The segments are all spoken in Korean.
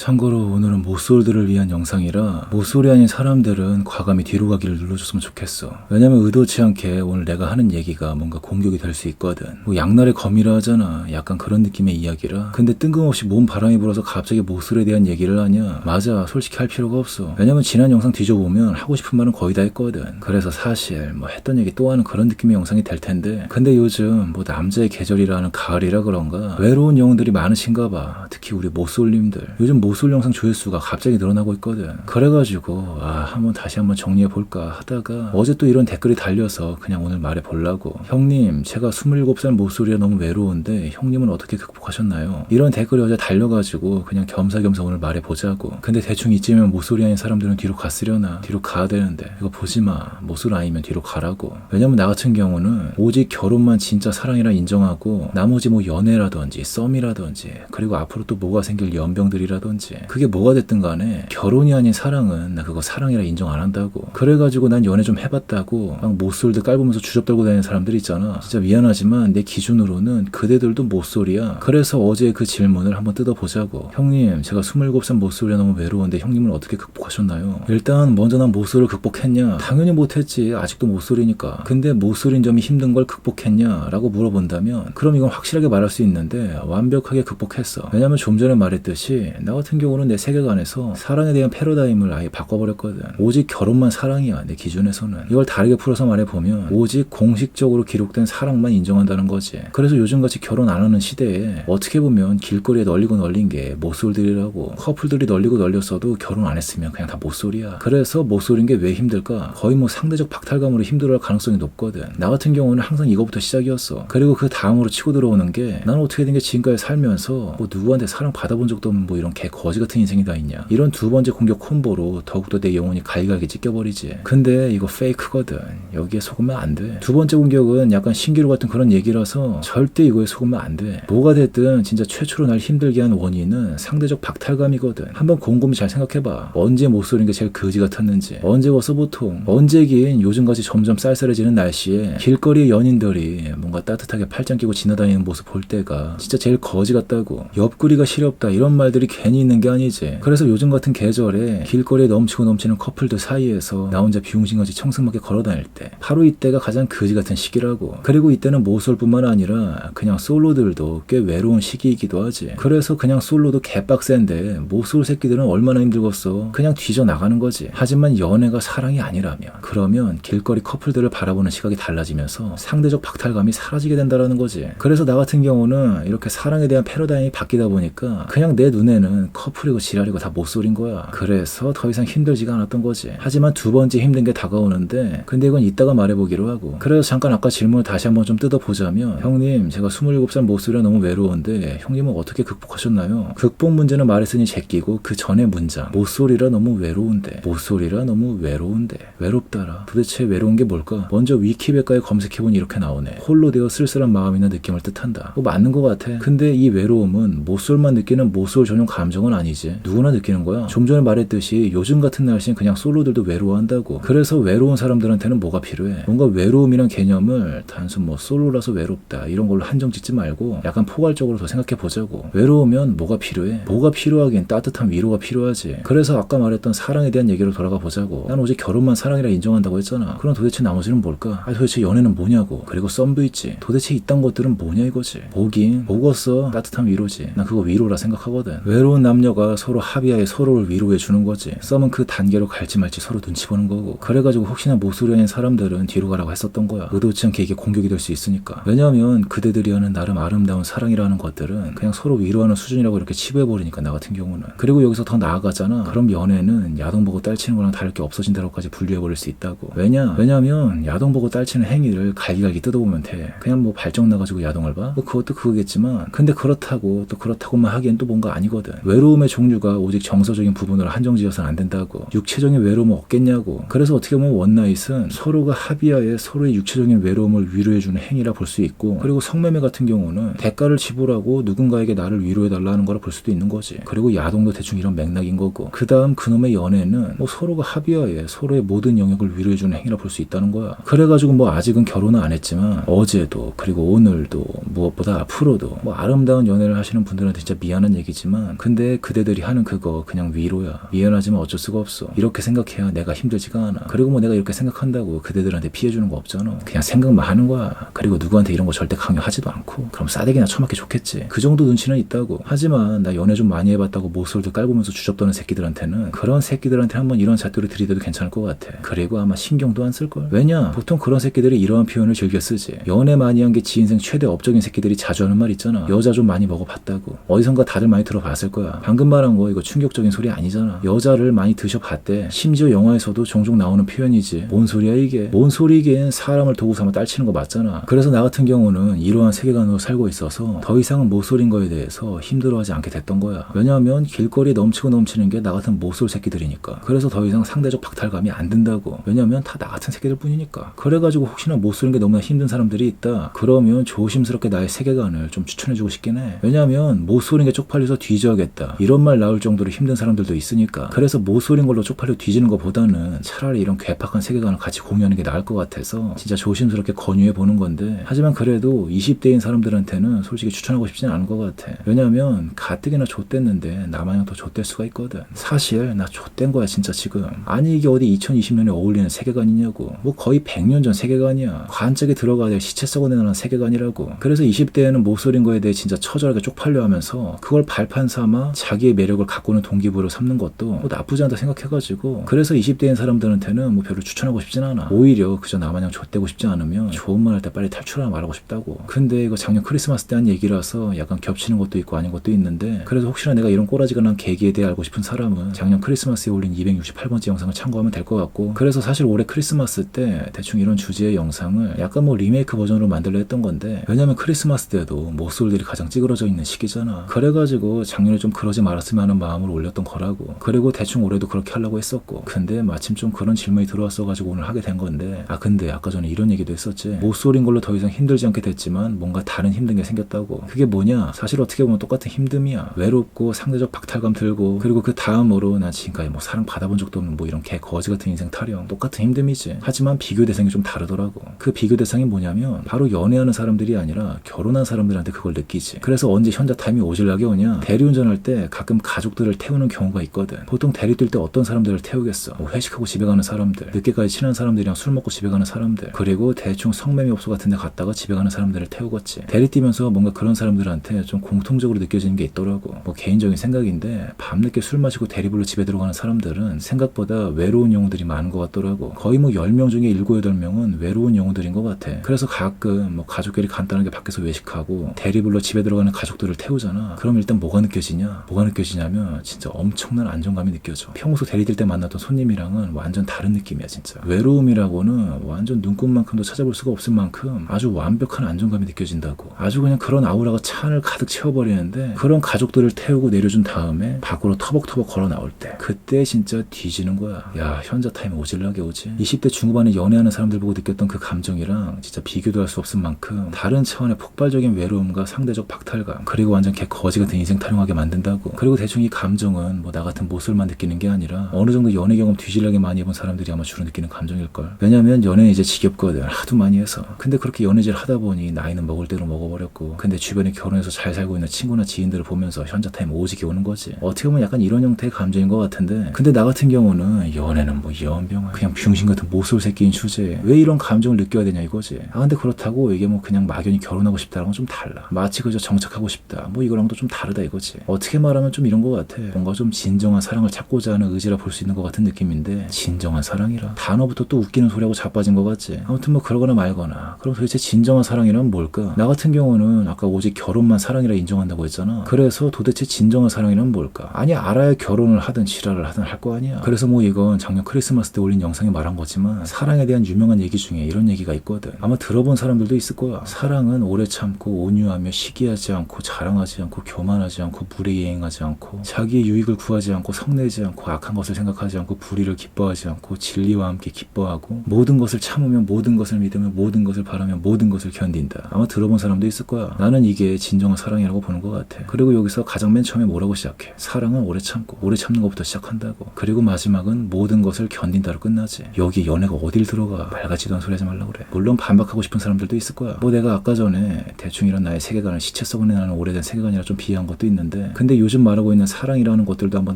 참고로 오늘은 모쏠들을 위한 영상이라 모쏠이 아닌 사람들은 과감히 뒤로 가기를 눌러줬으면 좋겠어. 왜냐면 의도치 않게 오늘 내가 하는 얘기가 뭔가 공격이 될 수 있거든. 뭐 양날의 검이라 하잖아. 약간 그런 느낌의 이야기라. 근데 뜬금없이 몸 바람이 불어서 갑자기 모쏠에 대한 얘기를 하냐? 맞아, 솔직히 할 필요가 없어. 왜냐면 지난 영상 뒤져보면 하고 싶은 말은 거의 다 했거든. 그래서 사실 뭐 했던 얘기 또 하는 그런 느낌의 영상이 될 텐데, 근데 요즘 뭐 남자의 계절이라는 가을이라 그런가 외로운 영혼들이 많으신가 봐. 특히 우리 모쏠님들 요즘 모쏠 영상 조회수가 갑자기 늘어나고 있거든. 그래가지고 한번 다시 한번 정리해볼까 하다가 어제 또 이런 댓글이 달려서 그냥 오늘 말해보려고. 형님, 제가 27살 모쏠이라 너무 외로운데 형님은 어떻게 극복하셨나요? 이런 댓글이 어제 달려가지고 그냥 겸사겸사 오늘 말해보자고. 근데 대충 이쯤이면 모쏠이 아닌 사람들은 뒤로 갔으려나? 뒤로 가야 되는데 이거 보지마. 모쏠 아니면 뒤로 가라고. 왜냐면 나 같은 경우는 오직 결혼만 진짜 사랑이라 인정하고 나머지 뭐 연애라든지 썸이라든지 그리고 앞으로 또 뭐가 생길 연병들이라든지 그게 뭐가 됐든 간에 결혼이 아닌 사랑은 나 그거 사랑이라 인정 안 한다고. 그래가지고 난 연애 좀 해봤다고 막 모쏠들 깔보면서 주접 떨고 다니는 사람들 있잖아. 진짜 미안하지만 내 기준으로는 그대들도 모쏠이야. 그래서 어제 그 질문을 한번 뜯어보자고. 형님, 제가 27살 모쏠이라 너무 외로운데 형님은 어떻게 극복하셨나요? 일단 먼저 난 모쏠을 극복했냐? 당연히 못했지. 아직도 모쏠이니까. 근데 모쏠인 점이 힘든 걸 극복했냐? 라고 물어본다면 그럼 이건 확실하게 말할 수 있는데 완벽하게 극복했어. 왜냐면 좀 전에 말했듯이 나 같은 경우는 내 세계관에서 사랑에 대한 패러다임을 아예 바꿔버렸거든. 오직 결혼만 사랑이야, 내 기준에서는. 이걸 다르게 풀어서 말해보면 오직 공식적으로 기록된 사랑만 인정한다는 거지. 그래서 요즘같이 결혼 안 하는 시대에 어떻게 보면 길거리에 널리고 널린 게 모쏠들이라고. 커플들이 널리고 널렸어도 결혼 안 했으면 그냥 다 모쏠이야. 그래서 모쏠인 게 왜 힘들까? 거의 뭐 상대적 박탈감으로 힘들어할 가능성이 높거든. 나 같은 경우는 항상 이거부터 시작이었어. 그리고 그 다음으로 치고 들어오는 게 나는 어떻게 된 게 지금까지 살면서 뭐 누구한테 사랑 받아본 적도 없는 뭐 이런 개 거지 같은 인생이 다 있냐. 이런 두 번째 공격 콤보로 더욱더 내 영혼이 갈갈게 찢겨버리지. 근데 이거 페이크거든. 여기에 속으면 안 돼. 두 번째 공격은 약간 신기루 같은 그런 얘기라서 절대 이거에 속으면 안 돼. 뭐가 됐든 진짜 최초로 날 힘들게 한 원인은 상대적 박탈감이거든. 한번 곰곰이 잘 생각해봐. 언제 모쏠인 게 제일 거지 같았는지. 언제 와서 보통 언제긴 요즘같이 점점 쌀쌀해지는 날씨에 길거리의 연인들이 뭔가 따뜻하게 팔짱 끼고 지나다니는 모습 볼 때가 진짜 제일 거지 같다고. 옆구리가 시렵다 이런 말들이 괜히 있는 게 아니지. 그래서 요즘 같은 계절에 길거리에 넘치고 넘치는 커플들 사이에서 나 혼자 비용신같이 청승맞게 걸어다닐 때 바로 이때가 가장 거지 같은 시기라고. 그리고 이때는 모쏠뿐만 아니라 그냥 솔로들도 꽤 외로운 시기이기도 하지. 그래서 그냥 솔로도 개빡센데 모쏠 새끼들은 얼마나 힘들겠어. 그냥 뒤져 나가는 거지. 하지만 연애가 사랑이 아니라면 그러면 길거리 커플들을 바라보는 시각이 달라지면서 상대적 박탈감이 사라지게 된다라는 거지. 그래서 나 같은 경우는 이렇게 사랑에 대한 패러다임이 바뀌다 보니까 그냥 내 눈에는 커플이고 지랄이고 다 모쏠인 거야. 그래서 더 이상 힘들지가 않았던 거지. 하지만 두 번째 힘든 게 다가오는데 근데 이건 이따가 말해보기로 하고. 그래서 잠깐 아까 질문을 다시 한번 좀 뜯어보자면 형님, 제가 27살 모쏠이라 너무 외로운데 형님은 어떻게 극복하셨나요? 극복 문제는 말했으니 제끼고 그 전에 문장 모쏠이라 너무 외로운데 모쏠이라 너무 외로운데 외롭다라. 도대체 외로운 게 뭘까? 먼저 위키백과에 검색해보니 이렇게 나오네. 홀로 되어 쓸쓸한 마음이나 느낌을 뜻한다. 뭐 맞는 것 같아. 근데 이 외로움은 모쏠만 느끼는 모쏠 전용 감정은 아니지. 누구나 느끼는 거야. 좀 전에 말했듯이 요즘 같은 날씨는 그냥 솔로들도 외로워한다고. 그래서 외로운 사람들한테는 뭐가 필요해? 뭔가 외로움이란 개념을 단순 뭐 솔로라서 외롭다 이런 걸로 한정 짓지 말고 약간 포괄적으로 더 생각해보자고. 외로우면 뭐가 필요해? 뭐가 필요하긴 따뜻한 위로가 필요하지. 그래서 아까 말했던 사랑에 대한 얘기로 돌아가 보자고. 난 오직 결혼만 사랑이라 인정한다고 했잖아. 그럼 도대체 나머지는 뭘까? 도대체 연애는 뭐냐고. 그리고 썸도 있지. 도대체 이딴 것들은 뭐냐 이거지. 보긴 보고서 따뜻한 위로지. 난 그거 위로라 생각하거든. 외로운 남녀가 서로 합의하에 서로를 위로해 주는 거지. 썸은 그 단계로 갈지 말지 서로 눈치 보는 거고. 그래가지고 혹시나 모쏠이인 사람들은 뒤로 가라고 했었던 거야. 의도치 않게 이게 공격이 될 수 있으니까. 왜냐면 그대들이 하는 나름 아름다운 사랑이라는 것들은 그냥 서로 위로하는 수준이라고 이렇게 치부해버리니까 나 같은 경우는. 그리고 여기서 더 나아가잖아. 그럼 연애는 야동 보고 딸치는 거랑 다를 게 없어진다고까지 분류해버릴 수 있다고. 왜냐면 야동 보고 딸치는 행위를 갈기갈기 뜯어보면 돼. 그냥 뭐 발정 나가지고 야동을 봐? 뭐 그것도 그거겠지만 근데 그렇다고만 하기엔 또 뭔가 아니거든. 외로움의 종류가 오직 정서적인 부분으로 한정지어서는 안 된다고. 육체적인 외로움은 없겠냐고. 그래서 어떻게 보면 원나잇은 서로가 합의하에 서로의 육체적인 외로움을 위로해주는 행위라 볼 수 있고, 그리고 성매매 같은 경우는 대가를 지불하고 누군가에게 나를 위로해달라는 거라 볼 수도 있는 거지. 그리고 야동도 대충 이런 맥락인 거고, 그 다음 그놈의 연애는 뭐 서로가 합의하에 서로의 모든 영역을 위로해주는 행위라 볼 수 있다는 거야. 그래가지고 뭐 아직은 결혼은 안 했지만 어제도 그리고 오늘도 무엇보다 앞으로도 뭐 아름다운 연애를 하시는 분들한테 진짜 미안한 얘기지만 근데 근데 그대들이 하는 그거 그냥 위로야. 미안하지만 어쩔 수가 없어. 이렇게 생각해야 내가 힘들지가 않아. 그리고 뭐 내가 이렇게 생각한다고 그대들한테 피해주는 거 없잖아. 그냥 생각만 하는 거야. 그리고 누구한테 이런 거 절대 강요하지도 않고. 그럼 싸대기나 쳐맞기 좋겠지. 그 정도 눈치는 있다고. 하지만 나 연애 좀 많이 해봤다고 모쏠들 깔보면서 주접떠는 새끼들한테는 그런 새끼들한테 한번 이런 잣대로 들이대도 괜찮을 것 같아. 그리고 아마 신경도 안 쓸걸. 왜냐? 보통 그런 새끼들이 이러한 표현을 즐겨 쓰지. 연애 많이 한 게 지 인생 최대 업적인 새끼들이 자주 하는 말 있잖아. 여자 좀 많이 먹어봤다고. 어디선가 다들 많이 들어봤을 거야. 방금 말한 거 이거 충격적인 소리 아니잖아. 여자를 많이 드셔봤대. 심지어 영화에서도 종종 나오는 표현이지. 뭔 소리야 이게. 뭔 소리긴 사람을 도구 삼아 딸치는 거 맞잖아. 그래서 나 같은 경우는 이러한 세계관으로 살고 있어서 더 이상은 모쏠인 거에 대해서 힘들어하지 않게 됐던 거야. 왜냐하면 길거리에 넘치고 넘치는 게 나 같은 모쏠 새끼들이니까. 그래서 더 이상 상대적 박탈감이 안 든다고. 왜냐면 다 나 같은 새끼들 뿐이니까. 그래가지고 혹시나 모쏠인 게 너무나 힘든 사람들이 있다. 그러면 조심스럽게 나의 세계관을 좀 추천해주고 싶긴 해. 왜냐면 모쏠인 게 쪽팔려서 뒤져야겠다. 이런 말 나올 정도로 힘든 사람들도 있으니까. 그래서 모쏠인 걸로 쪽팔려 뒤지는 것보다는 차라리 이런 괴팍한 세계관을 같이 공유하는 게 나을 것 같아서 진짜 조심스럽게 권유해 보는 건데, 하지만 그래도 20대인 사람들한테는 솔직히 추천하고 싶진 않은 것 같아. 왜냐면 가뜩이나 좆됐는데 나마냥 더 좆될 수가 있거든. 사실 나 좆된 거야 진짜 지금. 아니 이게 어디 2020년에 어울리는 세계관이냐고. 뭐 거의 100년 전 세계관이야. 관짝에 들어가야 될 시체 썩어내는 세계관이라고. 그래서 20대에는 모쏠인 거에 대해 진짜 처절하게 쪽팔려 하면서 그걸 발판 삼아 자기의 매력을 가꾸는 동기부여로 삼는 것도 뭐 나쁘지 않다 생각해가지고, 그래서 20대인 사람들한테는 뭐 별로 추천하고 싶진 않아. 오히려 그저 나마냥 좆되고 싶지 않으면 좋은 말 할 때 빨리 탈출하라 말하고 싶다고. 근데 이거 작년 크리스마스 때 한 얘기라서 약간 겹치는 것도 있고 아닌 것도 있는데, 그래서 혹시나 내가 이런 꼬라지가 난 계기에 대해 알고 싶은 사람은 작년 크리스마스에 올린 268번째 영상을 참고하면 될 것 같고, 그래서 사실 올해 크리스마스 때 대충 이런 주제의 영상을 약간 뭐 리메이크 버전으로 만들려 했던 건데, 왜냐면 크리스마스 때도 모쏠들이 가장 찌그러져 있는 시기잖아. 그래가지고 작년에 좀 그러지 말았으면 하는 마음으로 올렸던 거라고. 그리고 대충 올해도 그렇게 하려고 했었고, 근데 마침 좀 그런 질문이 들어왔어가지고 오늘 하게 된 건데, 근데 아까 전에 이런 얘기도 했었지. 모쏠인 걸로 더 이상 힘들지 않게 됐지만 뭔가 다른 힘든 게 생겼다고. 그게 뭐냐? 사실 어떻게 보면 똑같은 힘듦이야. 외롭고 상대적 박탈감 들고, 그리고 그 다음으로 난 지금까지 뭐 사랑 받아본 적도 없는 뭐 이런 개 거지 같은 인생 타령. 똑같은 힘듦이지. 하지만 비교 대상이 좀 다르더라고. 그 비교 대상이 뭐냐면 바로 연애하는 사람들이 아니라 결혼한 사람들한테 그걸 느끼지. 그래서 언제 현자 타임이 오질나게 오냐? 대리운전할 때 가끔 가족들을 태우는 경우가 있거든. 보통 대리 뛸 때 어떤 사람들을 태우겠어? 뭐 회식하고 집에 가는 사람들, 늦게까지 친한 사람들이랑 술 먹고 집에 가는 사람들, 그리고 대충 성매매업소 같은 데 갔다가 집에 가는 사람들을 태우겠지. 대리 뛰면서 뭔가 그런 사람들한테 좀 공통적으로 느껴지는 게 있더라고. 뭐 개인적인 생각인데, 밤늦게 술 마시고 대리불로 집에 들어가는 사람들은 생각보다 외로운 영혼들이 많은 것 같더라고. 거의 뭐 10명 중에 7, 8명은 외로운 영혼들인 것 같아. 그래서 가끔 뭐 가족끼리 간단하게 밖에서 외식하고 대리불로 집에 들어가는 가족들을 태우잖아. 그럼 일단 뭐가 느껴지냐? 뭐가 느껴지냐면 진짜 엄청난 안정감이 느껴져. 평소 대리 뛸 때 만났던 손님이랑은 완전 다른 느낌이야 진짜. 외로움이라고는 완전 눈꽃만큼도 찾아볼 수가 없을 만큼 아주 완벽한 안정감이 느껴진다고. 아주 그냥 그런 아우라가 차 안을 가득 채워버리는데, 그런 가족들을 태우고 내려준 다음에 밖으로 터벅터벅 걸어 나올 때 그때 진짜 뒤지는 거야. 야, 현자 타임 오질나게 오지. 20대 중후반에 연애하는 사람들 보고 느꼈던 그 감정이랑 진짜 비교도 할 수 없을 만큼 다른 차원의 폭발적인 외로움과 상대적 박탈감, 그리고 완전 개 거지 같은 인생 타령하게 만든다고. 그리고 대충 이 감정은 뭐 나 같은 모쏠만 느끼는 게 아니라 어느 정도 연애 경험 뒤질나게 많이 해본 사람들이 아마 주로 느끼는 감정일걸. 왜냐면 연애는 이제 지겹거든. 하도 많이 해서. 근데 그렇게 연애질 하다 보니 나이는 먹을 대로 먹어버렸고, 근데 주변에 결혼해서 잘 살고 있는 친구나 지인들을 보면서 현자 타임 오지게 오는 거지. 어떻게 보면 약간 이런 형태의 감정인 것 같은데, 근데 나 같은 경우는 연애는 뭐 연병아 그냥 병신 같은 모쏠 새끼인 주제에 왜 이런 감정을 느껴야 되냐 이거지. 근데 그렇다고 이게 뭐 그냥 막연히 결혼하고 싶다는 건 좀 달라. 마치 그저 정착하고 싶다 뭐 이거랑도 좀 다르다 이거지. 어떻게 말하면 좀 이런 것 같아. 뭔가 좀 진정한 사랑을 찾고자 하는 의지라 볼 수 있는 것 같은 느낌인데, 진정한 사랑이라 단어부터 또 웃기는 소리하고 자빠진 것 같지. 아무튼 뭐 그러거나 말거나. 그럼 도대체 진정한 사랑이란 뭘까? 나 같은 경우는 아까 오직 결혼만 사랑이라 인정한다고 했잖아. 그래서 도대체 진정한 사랑이란 뭘까? 아니 알아야 결혼을 하든 지랄을 하든 할 거 아니야. 그래서 뭐 이건 작년 크리스마스 때 올린 영상에 말한 거지만, 사랑에 대한 유명한 얘기 중에 이런 얘기가 있거든. 아마 들어본 사람들도 있을 거야. 사랑은 오래 참고 온유하며 시기하지 않고 자랑하지 않고 교만하지 않고 무례이행하지 않고 자기의 유익을 구하지 않고 성내지 않고 악한 것을 생각하지 않고 불의를 기뻐하지 않고 진리와 함께 기뻐하고 모든 것을 참으며 모든 것을 믿으며 모든 것을 바라며 모든 것을 견딘다. 아마 들어본 사람도 있을 거야. 나는 이게 진정한 사랑이라고 보는 것 같아. 그리고 여기서 가장 맨 처음에 뭐라고 시작해? 사랑은 오래 참고 오래 참는 것부터 시작한다고. 그리고 마지막은 모든 것을 견딘다로 끝나지. 여기 연애가 어딜 들어가. 맑아지도 않은 소리 하지 말라고 그래. 물론 반박하고 싶은 사람들도 있을 거야. 뭐 내가 아까 전에 대충 이런 나의 세계관을 시체 썩어내는 오래된 세계관이라 좀 비하한 것도 있는데, 근데 근데 요즘 말하고 있는 사랑이라는 것들도 한번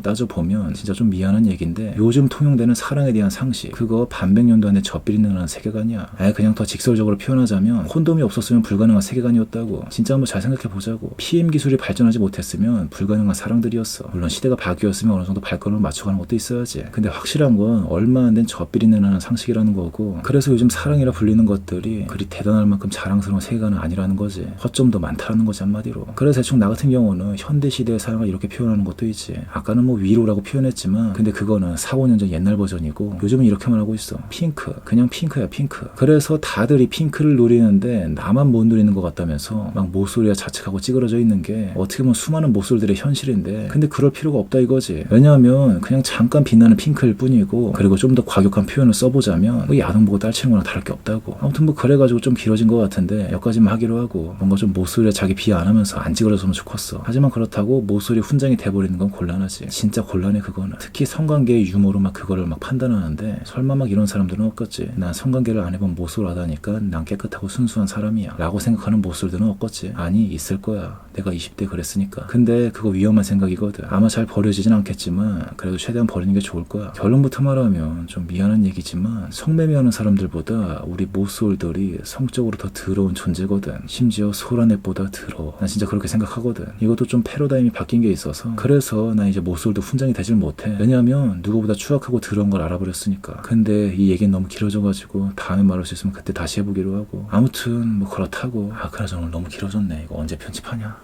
따져보면 진짜 좀 미안한 얘기인데 요즘 통용되는 사랑에 대한 상식 그거 반백년도 안에 젖비린내라는 세계관이야. 그냥 더 직설적으로 표현하자면 콘돔이 없었으면 불가능한 세계관이었다고. 진짜 한번 잘 생각해보자고. PM 기술이 발전하지 못했으면 불가능한 사랑들이었어. 물론 시대가 바뀌었으면 어느 정도 발걸음을 맞춰가는 것도 있어야지. 근데 확실한 건 얼마 안 된 젖비린내라는 상식이라는 거고 그래서 요즘 사랑이라 불리는 것들이 그리 대단할 만큼 자랑스러운 세계관은 아니라는 거지. 허점도 많다는 거지 한마디로. 그래서 대충 나 같은 경우는 현대시대의 사랑을 이렇게 표현하는 것도 있지. 아까는 뭐 위로라고 표현했지만 근데 그거는 4, 5년 전 옛날 버전이고 요즘은 이렇게만 하고 있어. 핑크. 그냥 핑크야 핑크. 그래서 다들 이 핑크를 노리는데 나만 못 누리는 것 같다면서 막 모쏠이야 자책하고 찌그러져 있는 게 어떻게 보면 수많은 모쏠들의 현실인데 근데 그럴 필요가 없다 이거지. 왜냐하면 그냥 잠깐 빛나는 핑크일 뿐이고 그리고 좀 더 과격한 표현을 써보자면 뭐 야동 보고 딸치는 거랑 다를 게 없다고. 아무튼 뭐 그래가지고 좀 길어진 것 같은데 여기까지만 하기로 하고 뭔가 좀 모쏠이야 자기 비하 안 하면서 안 찌그러졌으면 좋겠어. 하지만 그렇다고 모쏠이 훈장이 돼버리는 건 곤란하지. 진짜 곤란해 그거는. 특히 성관계의 유머로 막 그거를 막 판단하는데 설마 막 이런 사람들은 없겠지. 난 성관계를 안 해본 모쏠하다니까 난 깨끗하고 순수한 사람이야 라고 생각하는 모쏠들은 없겠지. 아니 있을 거야. 내가 20대 그랬으니까. 근데 그거 위험한 생각이거든. 아마 잘 버려지진 않겠지만 그래도 최대한 버리는 게 좋을 거야. 결론부터 말하면 좀 미안한 얘기지만 성매매하는 사람들보다 우리 모쏠들이 성적으로 더 더러운 존재거든. 심지어 소라넷보다 더러워. 난 진짜 그렇게 생각하거든. 이것도 좀 패러다임이 바뀐 게 있어서 그래서 난 이제 모쏠도 훈장이 되질 못해. 왜냐하면 누구보다 추악하고 더러운 걸 알아버렸으니까. 근데 이 얘기는 너무 길어져가지고 다음에 말할 수 있으면 그때 다시 해보기로 하고 아무튼 뭐 그렇다고. 그래서 오늘 너무 길어졌네. 이거 언제 편집하냐.